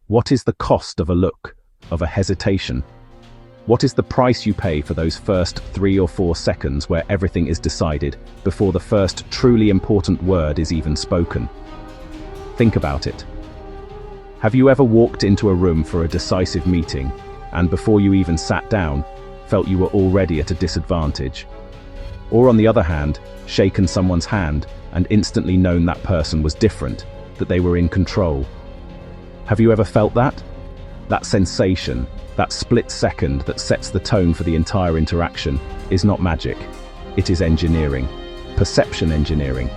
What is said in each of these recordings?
What is the cost of a look, of a hesitation? What is the price you pay for those first 3 or 4 seconds where everything is decided before the first truly important word is even spoken? Think about it. Have you ever walked into a room for a decisive meeting and before you even sat down, felt you were already at a disadvantage? Or on the other hand, shaken someone's hand and instantly known that person was different, that they were in control? Have you ever felt that? That sensation, that split second that sets the tone for the entire interaction, is not magic. It is engineering, perception engineering.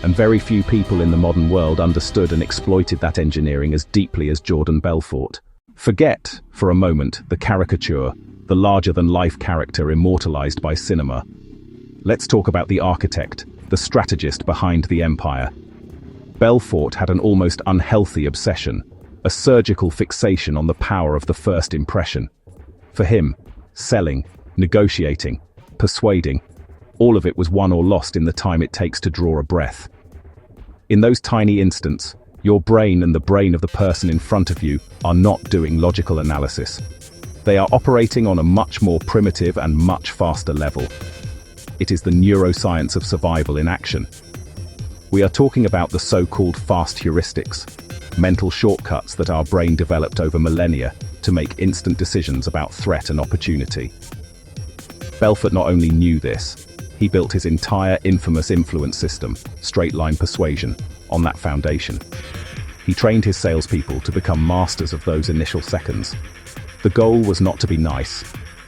And very few people in the modern world understood and exploited that engineering as deeply as Jordan Belfort. Forget, for a moment, the caricature, the larger-than-life character immortalized by cinema. Let's talk about the architect, the strategist behind the empire. Belfort had an almost unhealthy obsession, a surgical fixation on the power of the first impression. For him, selling, negotiating, persuading, all of it was won or lost in the time it takes to draw a breath. In those tiny instants, your brain and the brain of the person in front of you are not doing logical analysis. They are operating on a much more primitive and much faster level. It is the neuroscience of survival in action. We are talking about the so-called fast heuristics, mental shortcuts that our brain developed over millennia to make instant decisions about threat and opportunity. Belfort not only knew this, he built his entire infamous influence system, Straight Line Persuasion, on that foundation. He trained his salespeople to become masters of those initial seconds. The goal was not to be nice.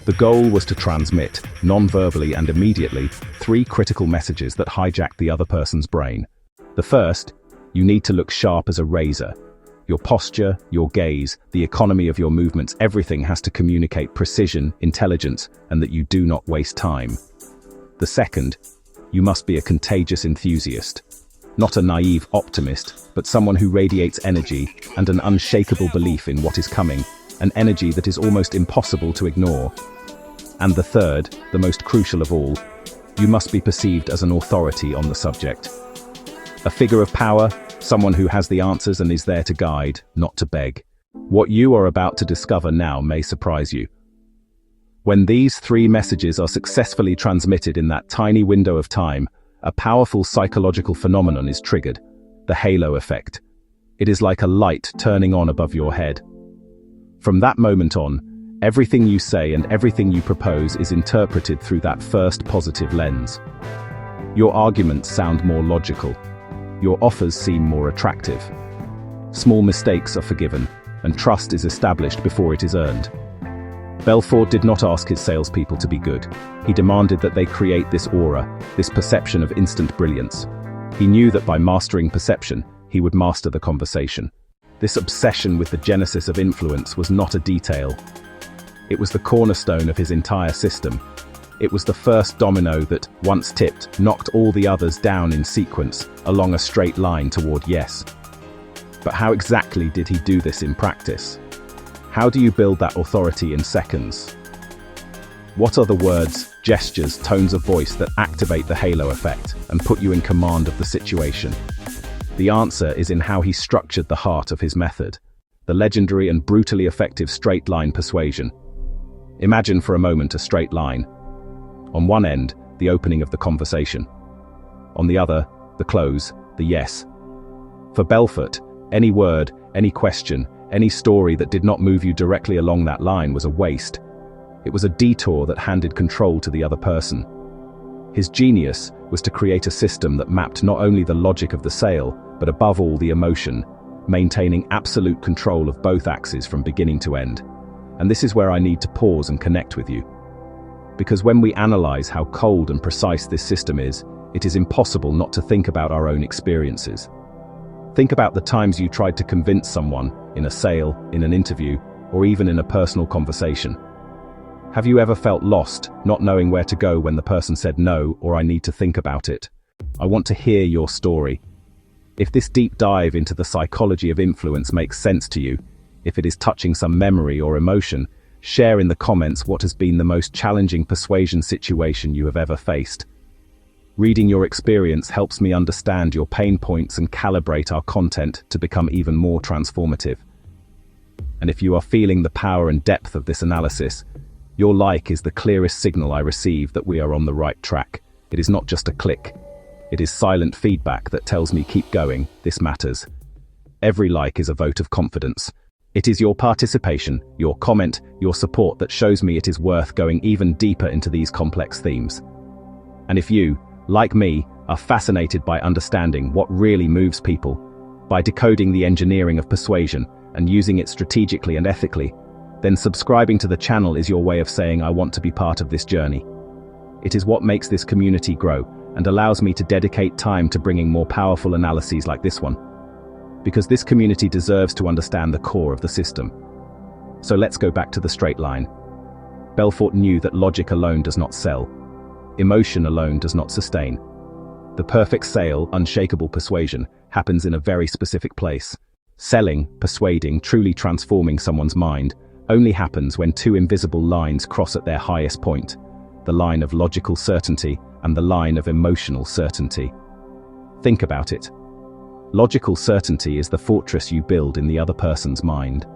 The goal was to transmit, non-verbally and immediately, 3 critical messages that hijacked the other person's brain. The first, you need to look sharp as a razor. Your posture, your gaze, the economy of your movements, everything has to communicate precision, intelligence, and that you do not waste time. The second, you must be a contagious enthusiast. Not a naive optimist, but someone who radiates energy and an unshakable belief in what is coming, an energy that is almost impossible to ignore. And the third, the most crucial of all, you must be perceived as an authority on the subject. A figure of power, someone who has the answers and is there to guide, not to beg. What you are about to discover now may surprise you. When these 3 messages are successfully transmitted in that tiny window of time, a powerful psychological phenomenon is triggered, the halo effect. It is like a light turning on above your head. From that moment on, everything you say and everything you propose is interpreted through that first positive lens. Your arguments sound more logical. Your offers seem more attractive. Small mistakes are forgiven, and trust is established before it is earned. Belfort did not ask his salespeople to be good. He demanded that they create this aura, this perception of instant brilliance. He knew that by mastering perception, he would master the conversation. This obsession with the genesis of influence was not a detail. It was the cornerstone of his entire system. It was the first domino that, once tipped, knocked all the others down in sequence, along a straight line toward yes. But how exactly did he do this in practice? How do you build that authority in seconds? What are the words, gestures, tones of voice that activate the halo effect and put you in command of the situation? The answer is in how he structured the heart of his method, the legendary and brutally effective straight line persuasion. Imagine for a moment a straight line. On one end, the opening of the conversation. On the other, the close, the yes. For Belfort, any word, any question, any story that did not move you directly along that line was a waste. It was a detour that handed control to the other person. His genius was to create a system that mapped not only the logic of the sale, but above all the emotion, maintaining absolute control of both axes from beginning to end. And this is where I need to pause and connect with you. Because when we analyze how cold and precise this system is, it is impossible not to think about our own experiences. Think about the times you tried to convince someone, in a sale, in an interview, or even in a personal conversation. Have you ever felt lost, not knowing where to go when the person said no, or I need to think about it? I want to hear your story. If this deep dive into the psychology of influence makes sense to you, if it is touching some memory or emotion, share in the comments what has been the most challenging persuasion situation you have ever faced. Reading your experience helps me understand your pain points and calibrate our content to become even more transformative. And if you are feeling the power and depth of this analysis, your like is the clearest signal I receive that we are on the right track. It is not just a click. It is silent feedback that tells me keep going, this matters. Every like is a vote of confidence. It is your participation, your comment, your support that shows me it is worth going even deeper into these complex themes. And if you, like me, are fascinated by understanding what really moves people, by decoding the engineering of persuasion and using it strategically and ethically, then subscribing to the channel is your way of saying I want to be part of this journey. It is what makes this community grow and allows me to dedicate time to bringing more powerful analyses like this one. Because this community deserves to understand the core of the system. So let's go back to the straight line. Belfort knew that logic alone does not sell. Emotion alone does not sustain. The perfect sale, unshakable persuasion, happens in a very specific place. Selling, persuading, truly transforming someone's mind only happens when two invisible lines cross at their highest point, the line of logical certainty and the line of emotional certainty. Think about it. Logical certainty is the fortress you build in the other person's mind.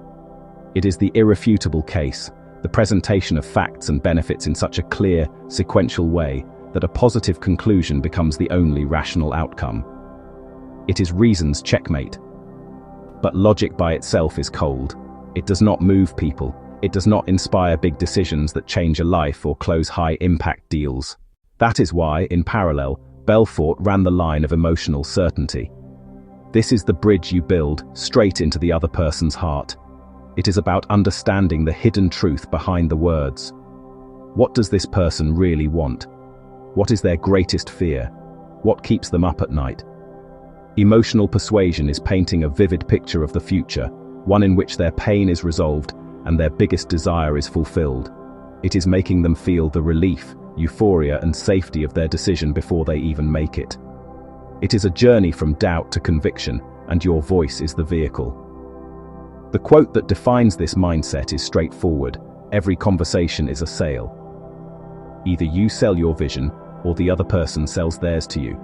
It is the irrefutable case, the presentation of facts and benefits in such a clear, sequential way that a positive conclusion becomes the only rational outcome. It is reason's checkmate. But logic by itself is cold. It does not move people. It does not inspire big decisions that change a life or close high-impact deals. That is why, in parallel, Belfort ran the line of emotional certainty. This is the bridge you build straight into the other person's heart. It is about understanding the hidden truth behind the words. What does this person really want? What is their greatest fear? What keeps them up at night? Emotional persuasion is painting a vivid picture of the future, one in which their pain is resolved and their biggest desire is fulfilled. It is making them feel the relief, euphoria, and safety of their decision before they even make it. It is a journey from doubt to conviction, and your voice is the vehicle. The quote that defines this mindset is straightforward: every conversation is a sale. Either you sell your vision, or the other person sells theirs to you.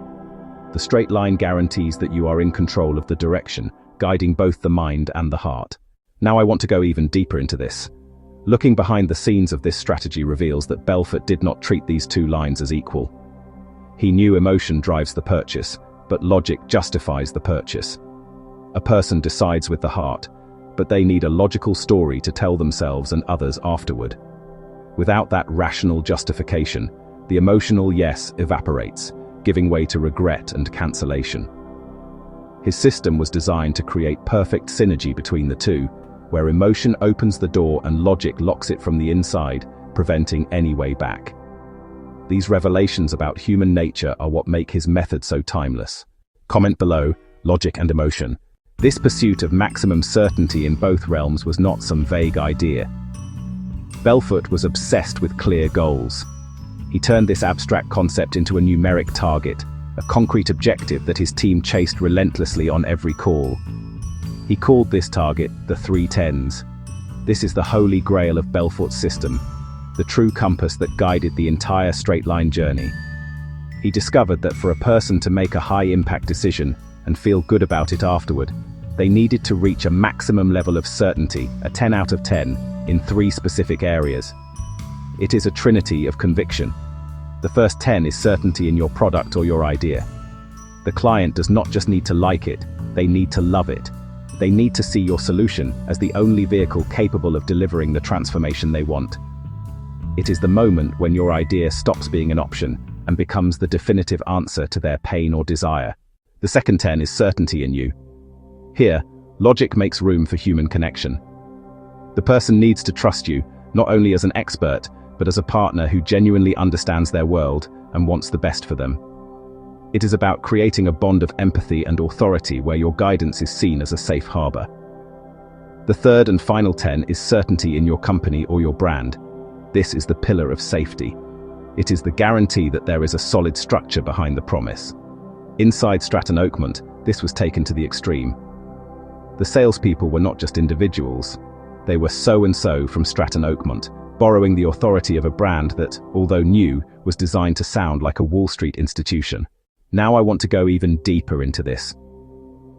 The straight line guarantees that you are in control of the direction, guiding both the mind and the heart. Now I want to go even deeper into this. Looking behind the scenes of this strategy reveals that Belfort did not treat these two lines as equal. He knew emotion drives the purchase, but logic justifies the purchase. A person decides with the heart, but they need a logical story to tell themselves and others afterward. Without that rational justification, the emotional yes evaporates, giving way to regret and cancellation. His system was designed to create perfect synergy between the two, where emotion opens the door and logic locks it from the inside, preventing any way back. These revelations about human nature are what make his method so timeless. Comment below, logic and emotion. This pursuit of maximum certainty in both realms was not some vague idea. Belfort was obsessed with clear goals. He turned this abstract concept into a numeric target, a concrete objective that his team chased relentlessly on every call. He called this target the 310s. This is the holy grail of Belfort's system, the true compass that guided the entire straight line journey. He discovered that for a person to make a high-impact decision and feel good about it afterward, they needed to reach a maximum level of certainty, a 10 out of 10, in 3 specific areas. It is a trinity of conviction. The first 10 is certainty in your product or your idea. The client does not just need to like it, they need to love it. They need to see your solution as the only vehicle capable of delivering the transformation they want. It is the moment when your idea stops being an option and becomes the definitive answer to their pain or desire. The second 10 is certainty in you. Here, logic makes room for human connection. The person needs to trust you, not only as an expert, but as a partner who genuinely understands their world and wants the best for them. It is about creating a bond of empathy and authority where your guidance is seen as a safe harbor. The third and final 10 is certainty in your company or your brand. This is the pillar of safety. It is the guarantee that there is a solid structure behind the promise. Inside Stratton Oakmont, this was taken to the extreme. The salespeople were not just individuals. They were so-and-so from Stratton Oakmont, borrowing the authority of a brand that, although new, was designed to sound like a Wall Street institution. Now I want to go even deeper into this.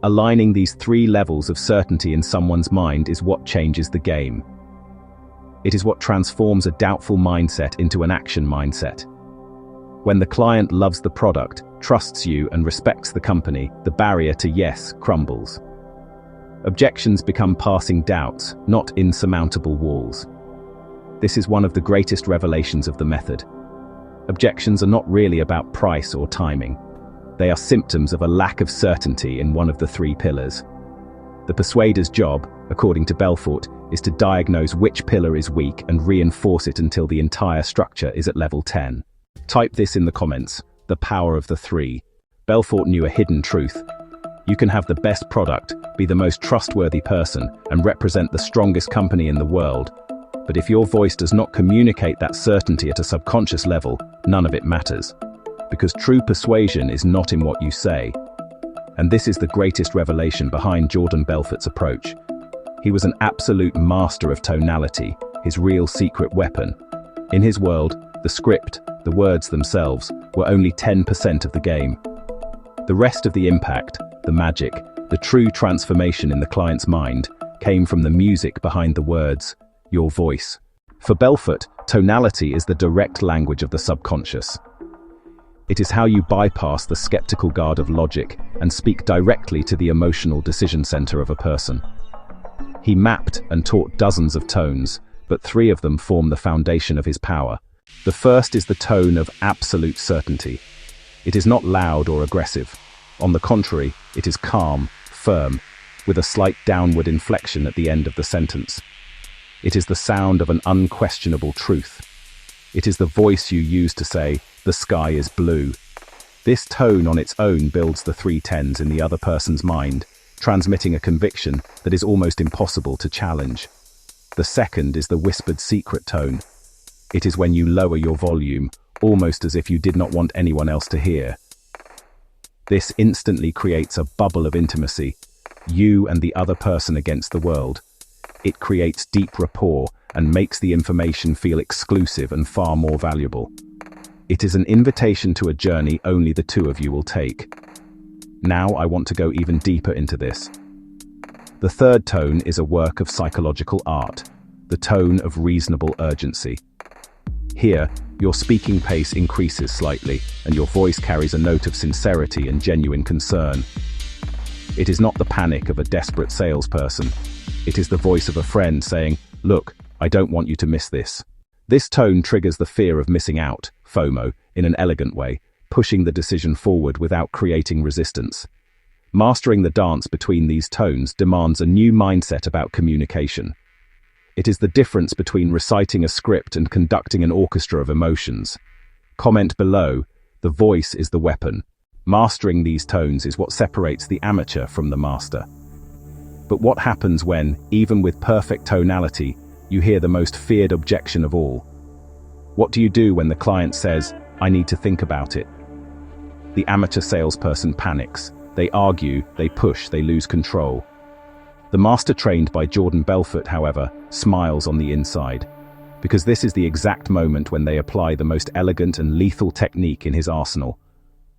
Aligning these three levels of certainty in someone's mind is what changes the game. It is what transforms a doubtful mindset into an action mindset. When the client loves the product, trusts you, and respects the company, the barrier to yes crumbles. Objections become passing doubts, not insurmountable walls. This is one of the greatest revelations of the method. Objections are not really about price or timing. They are symptoms of a lack of certainty in one of the three pillars. The persuader's job, according to Belfort, is to diagnose which pillar is weak and reinforce it until the entire structure is at level 10. Type this in the comments: the power of the three. Belfort knew a hidden truth. You can have the best product, be the most trustworthy person, and represent the strongest company in the world. But if your voice does not communicate that certainty at a subconscious level, none of it matters. Because true persuasion is not in what you say. And this is the greatest revelation behind Jordan Belfort's approach. He was an absolute master of tonality, his real secret weapon. In his world, the script, the words themselves, were only 10% of the game. The rest of the impact, the magic, the true transformation in the client's mind, came from the music behind the words, your voice. For Belfort, tonality is the direct language of the subconscious. It is how you bypass the skeptical guard of logic and speak directly to the emotional decision center of a person. He mapped and taught dozens of tones, but three of them form the foundation of his power. The first is the tone of absolute certainty. It is not loud or aggressive. On the contrary, it is calm, firm, with a slight downward inflection at the end of the sentence. It is the sound of an unquestionable truth. It is the voice you use to say, the sky is blue. This tone on its own builds the three tens in the other person's mind, transmitting a conviction that is almost impossible to challenge. The second is the whispered secret tone. It is when you lower your volume, almost as if you did not want anyone else to hear. This instantly creates a bubble of intimacy, you and the other person against the world. It creates deep rapport and makes the information feel exclusive and far more valuable. It is an invitation to a journey only the two of you will take. Now I want to go even deeper into this. The third tone is a work of psychological art, the tone of reasonable urgency. Here, your speaking pace increases slightly, and your voice carries a note of sincerity and genuine concern. It is not the panic of a desperate salesperson. It is the voice of a friend saying, "Look, I don't want you to miss this." This tone triggers the fear of missing out, FOMO, in an elegant way, pushing the decision forward without creating resistance. Mastering the dance between these tones demands a new mindset about communication. It is the difference between reciting a script and conducting an orchestra of emotions. Comment below, the voice is the weapon. Mastering these tones is what separates the amateur from the master. But what happens when, even with perfect tonality, you hear the most feared objection of all? What do you do when the client says, "I need to think about it"? The amateur salesperson panics. They argue, they push, they lose control. The master trained by Jordan Belfort, however, smiles on the inside, because this is the exact moment when they apply the most elegant and lethal technique in his arsenal.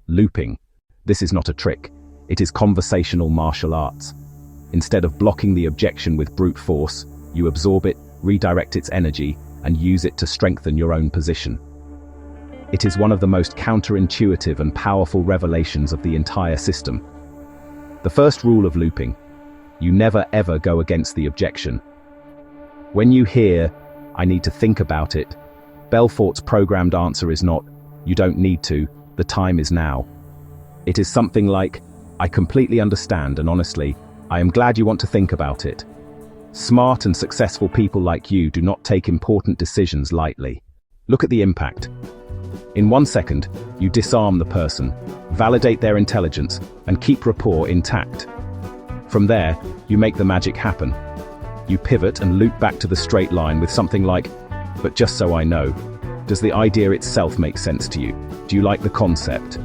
Looping. This is not a trick. It is conversational martial arts. Instead of blocking the objection with brute force, you absorb it, redirect its energy, and use it to strengthen your own position. It is one of the most counterintuitive and powerful revelations of the entire system. The first rule of looping: you never ever go against the objection. When you hear, "I need to think about it," Belfort's programmed answer is not, "You don't need to, the time is now." It is something like, "I completely understand, and honestly, I am glad you want to think about it." Smart and successful people like you do not take important decisions lightly. Look at the impact. In 1 second, you disarm the person, validate their intelligence, and keep rapport intact. From there, you make the magic happen. You pivot and loop back to the straight line with something like, "But just so I know, does the idea itself make sense to you? Do you like the concept?"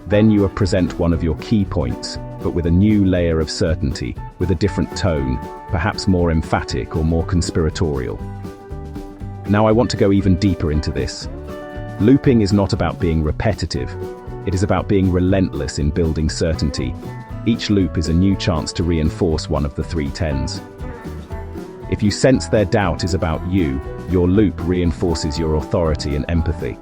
Then you present one of your key points, but with a new layer of certainty, with a different tone, perhaps more emphatic or more conspiratorial. Now I want to go even deeper into this. Looping is not about being repetitive. It is about being relentless in building certainty. Each loop is a new chance to reinforce one of the 3 10s. If you sense their doubt is about you, your loop reinforces your authority and empathy.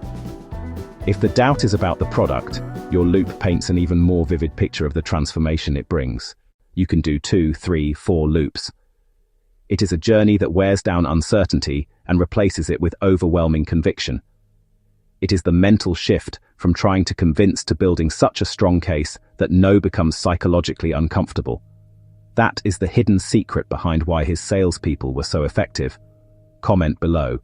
If the doubt is about the product, your loop paints an even more vivid picture of the transformation it brings. You can do 2, 3, 4 loops. It is a journey that wears down uncertainty and replaces it with overwhelming conviction. It is the mental shift from trying to convince to building such a strong case that no becomes psychologically uncomfortable. That is the hidden secret behind why his salespeople were so effective. Comment below.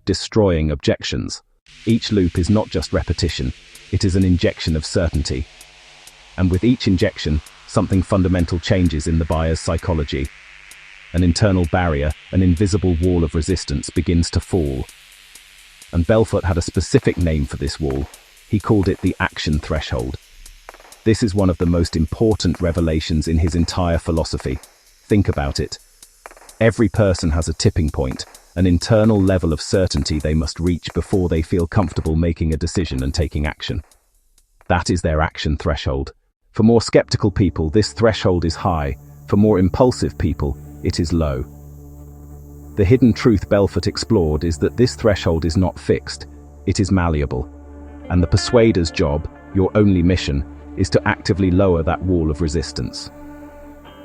Destroying objections. Each loop is not just repetition, it is an injection of certainty. And with each injection, something fundamental changes in the buyer's psychology. An internal barrier, an invisible wall of resistance begins to fall. And Belfort had a specific name for this wall. He called it the action threshold. This is one of the most important revelations in his entire philosophy. Think about it. Every person has a tipping point, an internal level of certainty they must reach before they feel comfortable making a decision and taking action. That is their action threshold. For more skeptical people, this threshold is high. For more impulsive people, it is low. The hidden truth Belfort explored is that this threshold is not fixed, it is malleable. And the persuader's job, your only mission, is to actively lower that wall of resistance.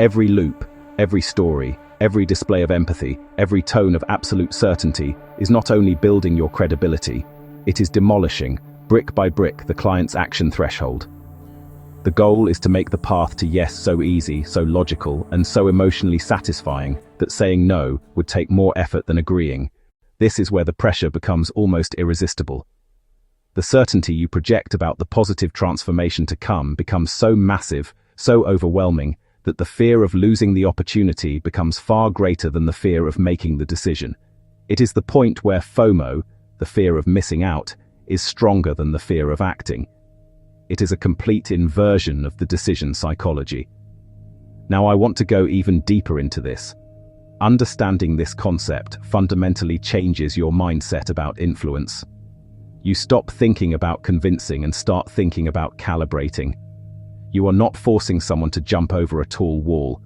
Every loop, every story, every display of empathy, every tone of absolute certainty is not only building your credibility, it is demolishing, brick by brick, the client's action threshold. The goal is to make the path to yes so easy, so logical, and so emotionally satisfying that saying no would take more effort than agreeing. This is where the pressure becomes almost irresistible. The certainty you project about the positive transformation to come becomes so massive, so overwhelming, that the fear of losing the opportunity becomes far greater than the fear of making the decision. It is the point where FOMO, the fear of missing out, is stronger than the fear of acting. It is a complete inversion of the decision psychology. Now I want to go even deeper into this. Understanding this concept fundamentally changes your mindset about influence. You stop thinking about convincing and start thinking about calibrating. You are not forcing someone to jump over a tall wall.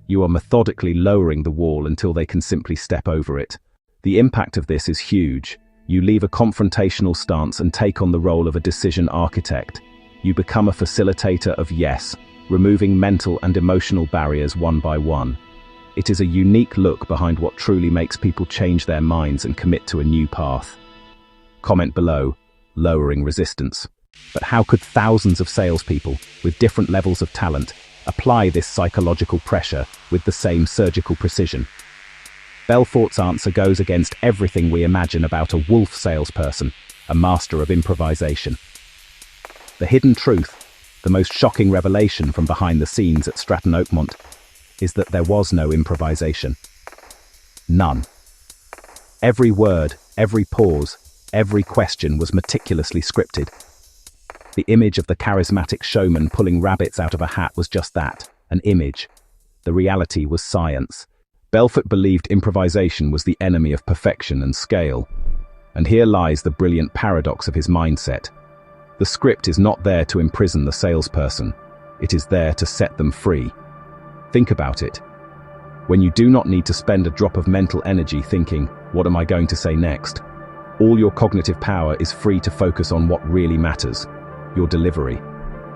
You are methodically lowering the wall until they can simply step over it. The impact of this is huge. You leave a confrontational stance and take on the role of a decision architect. You become a facilitator of yes, removing mental and emotional barriers one by one. It is a unique look behind what truly makes people change their minds and commit to a new path. Comment below, lowering resistance. But how could thousands of salespeople with different levels of talent apply this psychological pressure with the same surgical precision? Belfort's answer goes against everything we imagine about a wolf salesperson, a master of improvisation. The hidden truth, the most shocking revelation from behind the scenes at Stratton Oakmont, is that there was no improvisation. None. Every word, every pause, every question was meticulously scripted. The image of the charismatic showman pulling rabbits out of a hat was just that, an image. The reality was science. Belfort believed improvisation was the enemy of perfection and scale. And here lies the brilliant paradox of his mindset. The script is not there to imprison the salesperson. It is there to set them free. Think about it. When you do not need to spend a drop of mental energy thinking, what am I going to say next? All your cognitive power is free to focus on what really matters, your delivery.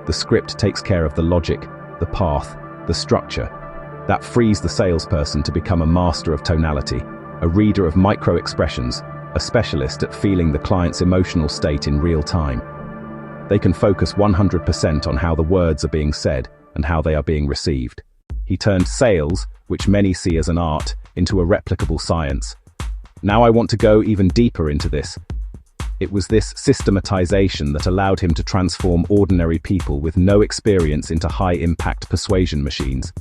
The script takes care of the logic, the path, the structure. That frees the salesperson to become a master of tonality, a reader of micro-expressions, a specialist at feeling the client's emotional state in real time. They can focus 100% on how the words are being said and how they are being received. He turned sales, which many see as an art, into a replicable science. Now I want to go even deeper into this. It was this systematization that allowed him to transform ordinary people with no experience into high-impact persuasion machines.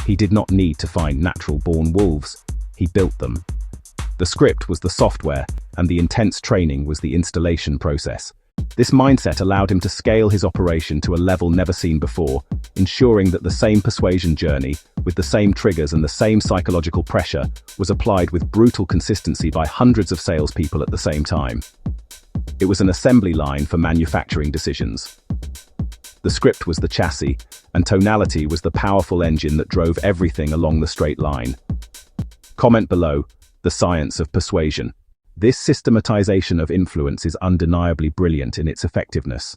He did not need to find natural-born wolves. He built them. The script was the software, and the intense training was the installation process. This mindset allowed him to scale his operation to a level never seen before, ensuring that the same persuasion journey, with the same triggers and the same psychological pressure, was applied with brutal consistency by hundreds of salespeople at the same time. It was an assembly line for manufacturing decisions. The script was the chassis, and tonality was the powerful engine that drove everything along the straight line. Comment below, the science of persuasion. This systematization of influence is undeniably brilliant in its effectiveness.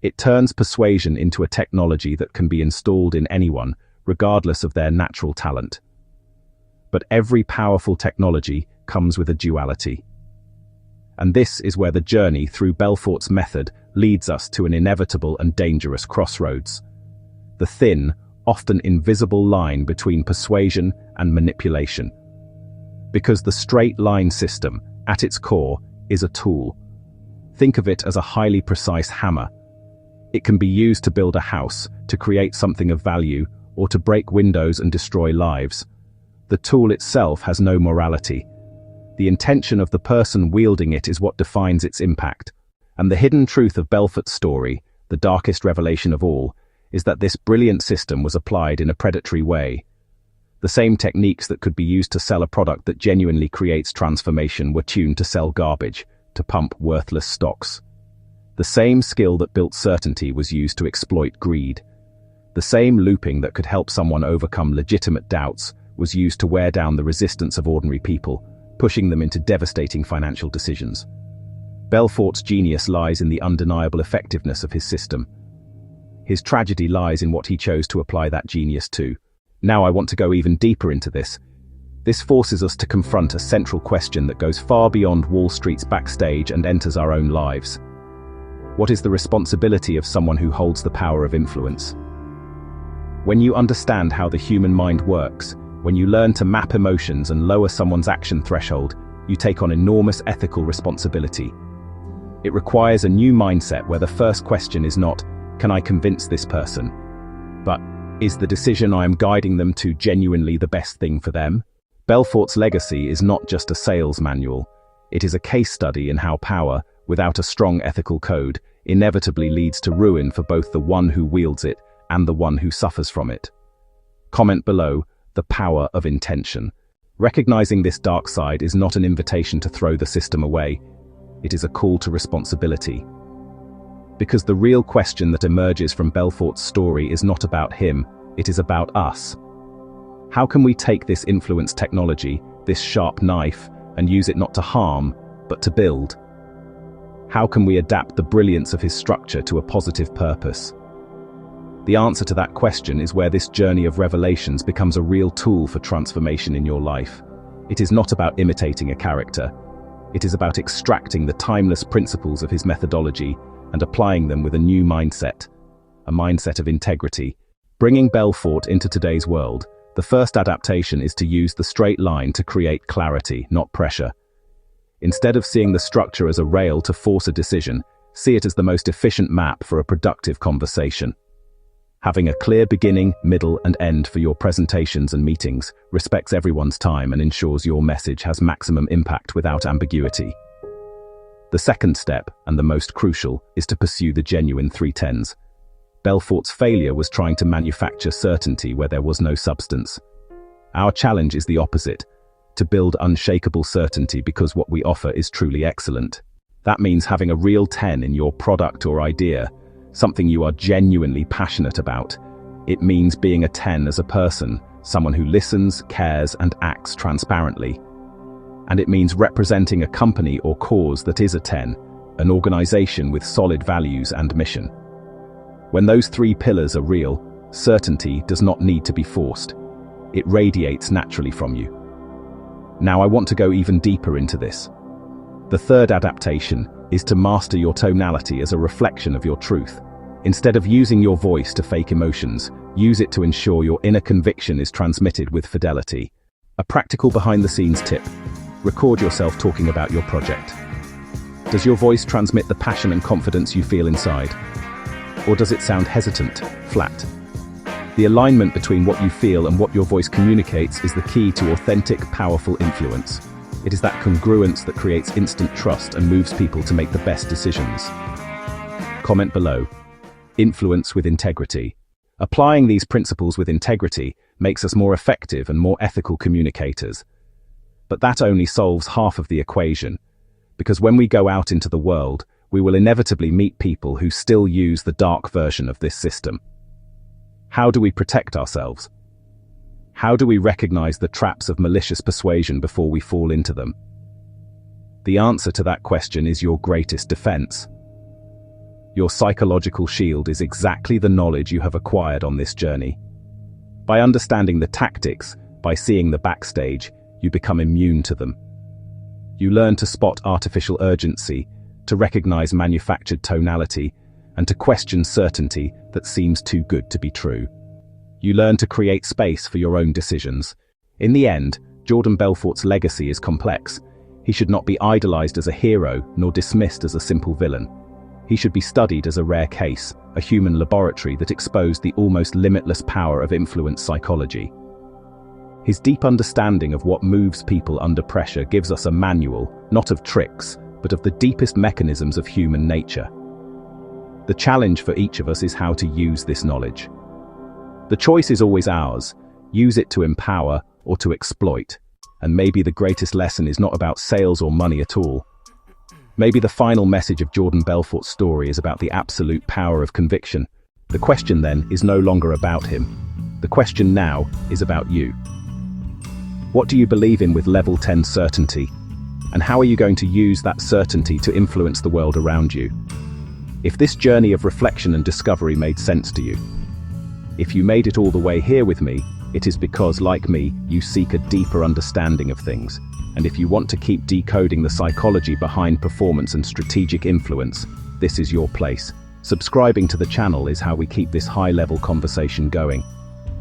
It turns persuasion into a technology that can be installed in anyone, regardless of their natural talent. But every powerful technology comes with a duality. And this is where the journey through Belfort's method leads us to an inevitable and dangerous crossroads. The thin, often invisible line between persuasion and manipulation. Because the straight line system, at its core, is a tool. Think of it as a highly precise hammer. It can be used to build a house, to create something of value, or to break windows and destroy lives. The tool itself has no morality. The intention of the person wielding it is what defines its impact. And the hidden truth of Belfort's story, the darkest revelation of all, is that this brilliant system was applied in a predatory way. The same techniques that could be used to sell a product that genuinely creates transformation were tuned to sell garbage, to pump worthless stocks. The same skill that built certainty was used to exploit greed. The same looping that could help someone overcome legitimate doubts was used to wear down the resistance of ordinary people, pushing them into devastating financial decisions. Belfort's genius lies in the undeniable effectiveness of his system. His tragedy lies in what he chose to apply that genius to. Now I want to go even deeper into this. This forces us to confront a central question that goes far beyond Wall Street's backstage and enters our own lives. What is the responsibility of someone who holds the power of influence? When you understand how the human mind works, when you learn to map emotions and lower someone's action threshold, you take on enormous ethical responsibility. It requires a new mindset where the first question is not, can I convince this person? But, is the decision I am guiding them to genuinely the best thing for them? Belfort's legacy is not just a sales manual. It is a case study in how power, without a strong ethical code, inevitably leads to ruin for both the one who wields it and the one who suffers from it. Comment below, the power of intention. Recognizing this dark side is not an invitation to throw the system away. It is a call to responsibility. Because the real question that emerges from Belfort's story is not about him, it is about us. How can we take this influence technology, this sharp knife, and use it not to harm, but to build? How can we adapt the brilliance of his structure to a positive purpose? The answer to that question is where this journey of revelations becomes a real tool for transformation in your life. It is not about imitating a character. It is about extracting the timeless principles of his methodology and applying them with a new mindset, a mindset of integrity. Bringing Belfort into today's world, the first adaptation is to use the straight line to create clarity, not pressure. Instead of seeing the structure as a rail to force a decision, see it as the most efficient map for a productive conversation. Having a clear beginning, middle, and end for your presentations and meetings respects everyone's time and ensures your message has maximum impact without ambiguity. The second step, and the most crucial, is to pursue the genuine 310s. Belfort's failure was trying to manufacture certainty where there was no substance. Our challenge is the opposite, to build unshakable certainty because what we offer is truly excellent. That means having a real 10 in your product or idea, something you are genuinely passionate about. It means being a 10 as a person, someone who listens, cares, and acts transparently. And it means representing a company or cause that is a 10, an organization with solid values and mission. When those three pillars are real, certainty does not need to be forced. It radiates naturally from you. Now I want to go even deeper into this. The third adaptation is to master your tonality as a reflection of your truth. Instead of using your voice to fake emotions, use it to ensure your inner conviction is transmitted with fidelity. A practical behind-the-scenes tip: record yourself talking about your project. Does your voice transmit the passion and confidence you feel inside? Or does it sound hesitant, flat? The alignment between what you feel and what your voice communicates is the key to authentic, powerful influence. It is that congruence that creates instant trust and moves people to make the best decisions. Comment below. Influence with integrity. Applying these principles with integrity makes us more effective and more ethical communicators. But that only solves half of the equation, because when we go out into the world, we will inevitably meet people who still use the dark version of this system. How do we protect ourselves? How do we recognize the traps of malicious persuasion before we fall into them? The answer to that question is your greatest defense. Your psychological shield is exactly the knowledge you have acquired on this journey. By understanding the tactics, by seeing the backstage, you become immune to them. You learn to spot artificial urgency, to recognize manufactured tonality, and to question certainty that seems too good to be true. You learn to create space for your own decisions. In the end, Jordan Belfort's legacy is complex. He should not be idolized as a hero, nor dismissed as a simple villain. He should be studied as a rare case, a human laboratory that exposed the almost limitless power of influence psychology. His deep understanding of what moves people under pressure gives us a manual, not of tricks, but of the deepest mechanisms of human nature. The challenge for each of us is how to use this knowledge. The choice is always ours. Use it to empower or to exploit. And maybe the greatest lesson is not about sales or money at all. Maybe the final message of Jordan Belfort's story is about the absolute power of conviction. The question then is no longer about him. The question now is about you. What do you believe in with level 10 certainty? And how are you going to use that certainty to influence the world around you? If this journey of reflection and discovery made sense to you, if you made it all the way here with me, it is because, like me, you seek a deeper understanding of things. And if you want to keep decoding the psychology behind performance and strategic influence, this is your place. Subscribing to the channel is how we keep this high-level conversation going.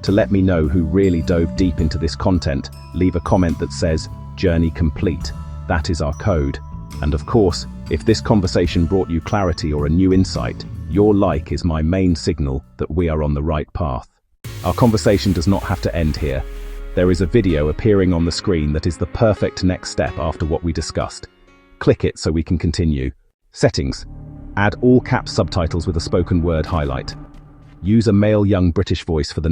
To let me know who really dove deep into this content, leave a comment that says, "Journey complete." That is our code. And of course, if this conversation brought you clarity or a new insight, your like is my main signal that we are on the right path. Our conversation does not have to end here. There is a video appearing on the screen that is the perfect next step after what we discussed. Click it so we can continue. Settings. Add all caps subtitles with a spoken word highlight. Use a male young British voice for the